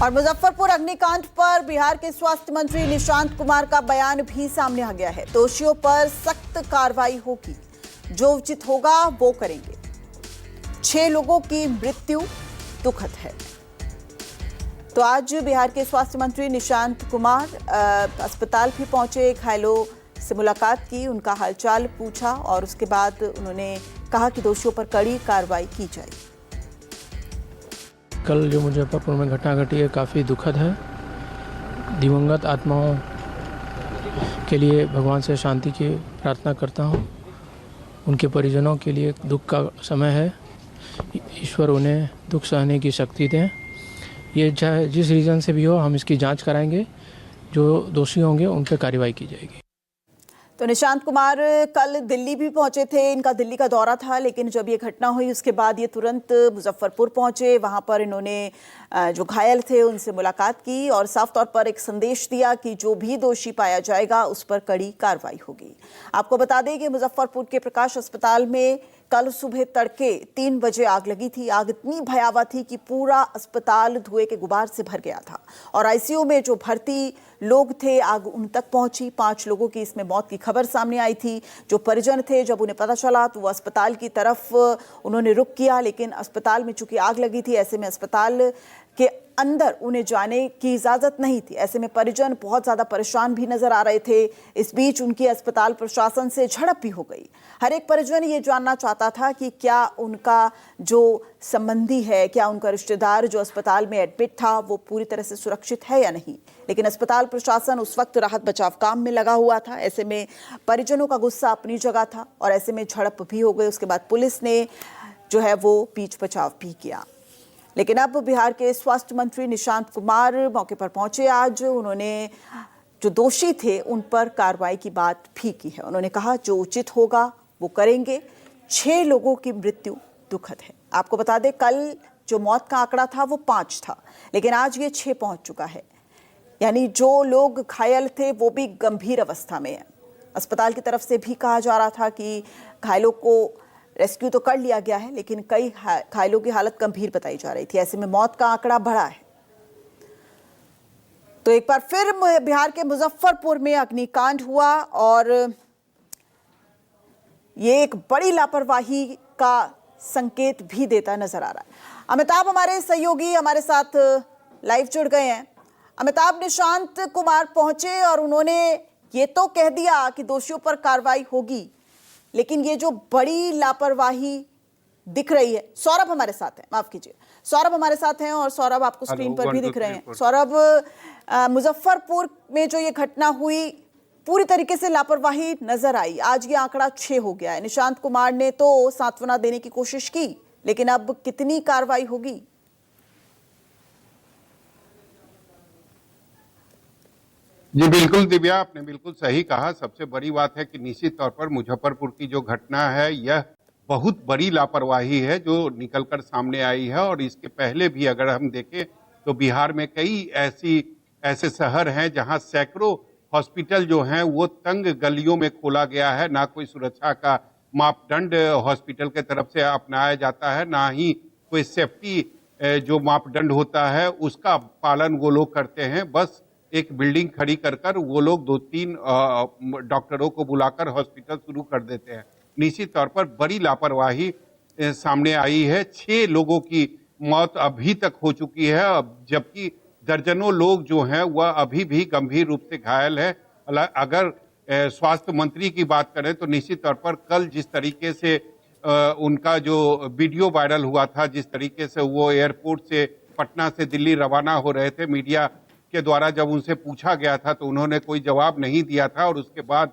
और मुजफ्फरपुर अग्निकांड पर बिहार के स्वास्थ्य मंत्री निशांत कुमार का बयान भी सामने आ गया है। दोषियों पर सख्त कार्रवाई होगी, जो उचित होगा वो करेंगे। 6 लोगों की मृत्यु दुखद है। तो आज बिहार के स्वास्थ्य मंत्री निशांत कुमार अस्पताल भी पहुंचे, घायलों से मुलाकात की, उनका हालचाल पूछा और उसके बाद उन्होंने कहा कि दोषियों पर कड़ी कार्रवाई की जाएगी। कल जो मुजफ्फरपुर में घटना घटी है काफ़ी दुखद है। दिवंगत आत्माओं के लिए भगवान से शांति की प्रार्थना करता हूँ। उनके परिजनों के लिए दुख का समय है। ईश्वर उन्हें दुख सहने की शक्ति दें। ये चाहे जिस रीज़न से भी हो, हम इसकी जांच कराएंगे। जो दोषी होंगे उन पर कार्रवाई की जाएगी। तो निशांत कुमार कल दिल्ली भी पहुंचे थे, इनका दिल्ली का दौरा था, लेकिन जब ये घटना हुई उसके बाद ये तुरंत मुजफ्फरपुर पहुंचे। वहां पर इन्होंने जो घायल थे उनसे मुलाकात की और साफ तौर पर एक संदेश दिया कि जो भी दोषी पाया जाएगा उस पर कड़ी कार्रवाई होगी। आपको बता दें कि मुजफ्फरपुर के प्रकाश अस्पताल में कल सुबह तड़के 3 बजे आग लगी थी। आग इतनी भयावह थी कि पूरा अस्पताल धुएं के गुबार से भर गया था और आईसीयू में जो भर्ती लोग थे आग उन तक पहुंची। 5 लोगों की इसमें मौत की खबर सामने आई थी। जो परिजन थे, जब उन्हें पता चला तो वो अस्पताल की तरफ उन्होंने रुख किया, लेकिन अस्पताल में चूंकि आग लगी थी, ऐसे में अस्पताल के अंदर उन्हें जाने की इजाजत नहीं थी। ऐसे में परिजन बहुत ज्यादा परेशान भी नजर आ रहे थे। इस बीच उनकी अस्पताल प्रशासन से झड़प भी हो गई। हर एक परिजन ये जानना चाहता था कि क्या उनका जो संबंधी है, क्या उनका रिश्तेदार जो अस्पताल में एडमिट था वो पूरी तरह से सुरक्षित है या नहीं। लेकिन अस्पताल प्रशासन उस वक्त राहत बचाव काम में लगा हुआ था। ऐसे में परिजनों का गुस्सा अपनी जगह था और ऐसे में झड़प भी हो गई। उसके बाद पुलिस ने जो है वो बीच बचाव भी किया। लेकिन अब बिहार के स्वास्थ्य मंत्री निशांत कुमार मौके पर पहुंचे। आज उन्होंने जो दोषी थे उन पर कार्रवाई की बात भी की है। उन्होंने कहा जो उचित होगा वो करेंगे। 6 लोगों की मृत्यु दुखद है। आपको बता दें कल जो मौत का आंकड़ा था वो 5 था, लेकिन आज ये 6 पहुंच चुका है। यानी जो लोग घायल थे वो भी गंभीर अवस्था में है। अस्पताल की तरफ से भी कहा जा रहा था कि घायलों को रेस्क्यू तो कर लिया गया है, लेकिन कई घायलों की हालत गंभीर बताई जा रही थी। ऐसे में मौत का आंकड़ा बढ़ा है। तो एक बार फिर बिहार के मुजफ्फरपुर में अग्निकांड हुआ और ये एक बड़ी लापरवाही का संकेत भी देता नजर आ रहा है। अमिताभ हमारे सहयोगी हमारे साथ लाइव जुड़ गए हैं। अमिताभ, निशांत कुमार पहुंचे और उन्होंने ये तो कह दिया कि दोषियों पर कार्रवाई होगी, लेकिन ये जो बड़ी लापरवाही दिख रही है। सौरभ हमारे साथ है, माफ कीजिए, सौरभ हमारे साथ हैं और सौरभ आपको स्क्रीन पर भी दिख रहे हैं। सौरभ, मुजफ्फरपुर में जो ये घटना हुई पूरी तरीके से लापरवाही नजर आई। आज ये आंकड़ा 6 हो गया है। निशांत कुमार ने तो सांत्वना देने की कोशिश की, लेकिन अब कितनी कार्रवाई होगी? जी बिल्कुल दिव्या, आपने बिल्कुल सही कहा। सबसे बड़ी बात है कि निश्चित तौर पर मुजफ्फरपुर की जो घटना है यह बहुत बड़ी लापरवाही है जो निकलकर सामने आई है। और इसके पहले भी अगर हम देखें तो बिहार में कई ऐसे शहर हैं जहां सैकड़ों हॉस्पिटल जो हैं वो तंग गलियों में खोला गया है। ना कोई सुरक्षा का मापदंड हॉस्पिटल के तरफ से अपनाया जाता है, ना ही कोई सेफ्टी जो मापदंड होता है उसका पालन वो लोग करते हैं। बस एक बिल्डिंग खड़ी कर वो लोग 2-3 डॉक्टरों को बुलाकर हॉस्पिटल शुरू कर देते हैं। निश्चित तौर पर बड़ी लापरवाही सामने आई है। 6 लोगों की मौत अभी तक हो चुकी है, जबकि दर्जनों लोग जो हैं वह अभी भी गंभीर रूप से घायल है। अगर स्वास्थ्य मंत्री की बात करें तो निश्चित तौर पर कल जिस तरीके से उनका जो वीडियो वायरल हुआ था, जिस तरीके से वो एयरपोर्ट से पटना से दिल्ली रवाना हो रहे थे, मीडिया के द्वारा जब उनसे पूछा गया था तो उन्होंने कोई जवाब नहीं दिया था और उसके बाद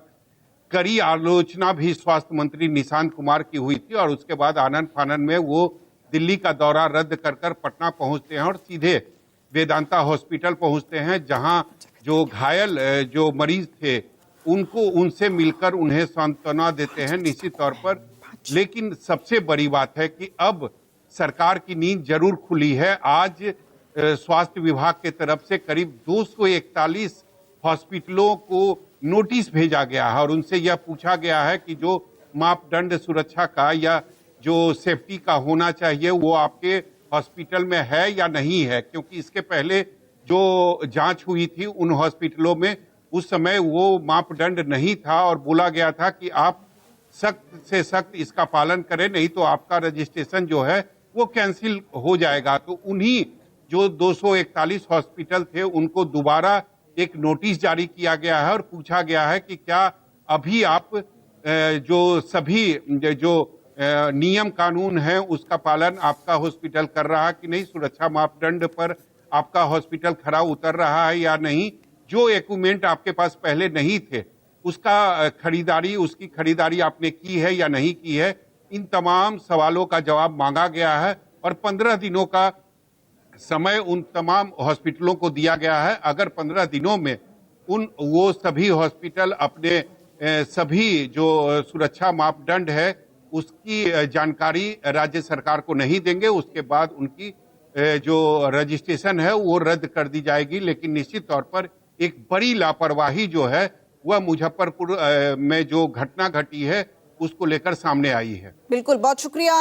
कड़ी आलोचना भी स्वास्थ्य मंत्री निशांत कुमार की हुई थी। और उसके बाद आनन फानन में वो दिल्ली का दौरा रद्द कर पटना पहुंचते हैं और सीधे वेदांता हॉस्पिटल पहुंचते हैं, जहां जो घायल जो मरीज थे उनसे मिलकर उन्हें सांत्वना देते हैं निश्चित तौर पर। लेकिन सबसे बड़ी बात है कि अब सरकार की नींद जरूर खुली है। आज स्वास्थ्य विभाग के तरफ से करीब 241 हॉस्पिटलों को नोटिस भेजा गया है और उनसे यह पूछा गया है कि जो मापदंड सुरक्षा का या जो सेफ्टी का होना चाहिए वो आपके हॉस्पिटल में है या नहीं है, क्योंकि इसके पहले जो जांच हुई थी उन हॉस्पिटलों में उस समय वो मापदंड नहीं था और बोला गया था कि आप सख्त से सख्त इसका पालन करें, नहीं तो आपका रजिस्ट्रेशन जो है वो कैंसिल हो जाएगा। तो उन्हीं जो 241 हॉस्पिटल थे उनको दोबारा एक नोटिस जारी किया गया है और पूछा गया है कि क्या अभी आप जो सभी जो नियम कानून है उसका पालन आपका हॉस्पिटल कर रहा है कि नहीं, सुरक्षा मापदंड पर आपका हॉस्पिटल खरा उतर रहा है या नहीं, जो इक्विपमेंट आपके पास पहले नहीं थे उसकी खरीदारी आपने की है या नहीं की है, इन तमाम सवालों का जवाब मांगा गया है और 15 दिनों का समय उन तमाम हॉस्पिटलों को दिया गया है। अगर 15 दिनों में वो सभी हॉस्पिटल अपने सभी जो सुरक्षा मापदंड है उसकी जानकारी राज्य सरकार को नहीं देंगे, उसके बाद उनकी जो रजिस्ट्रेशन है वो रद्द कर दी जाएगी। लेकिन निश्चित तौर पर एक बड़ी लापरवाही जो है वह मुजफ्फरपुर में जो घटना घटी है उसको लेकर सामने आई है। बिल्कुल, बहुत शुक्रिया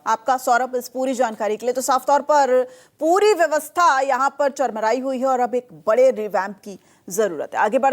आपका सौरभ इस पूरी जानकारी के लिए। तो साफ तौर पर पूरी व्यवस्था यहाँ पर चरमराई हुई है और अब एक बड़े रिवैम्प की जरूरत है। आगे बढ़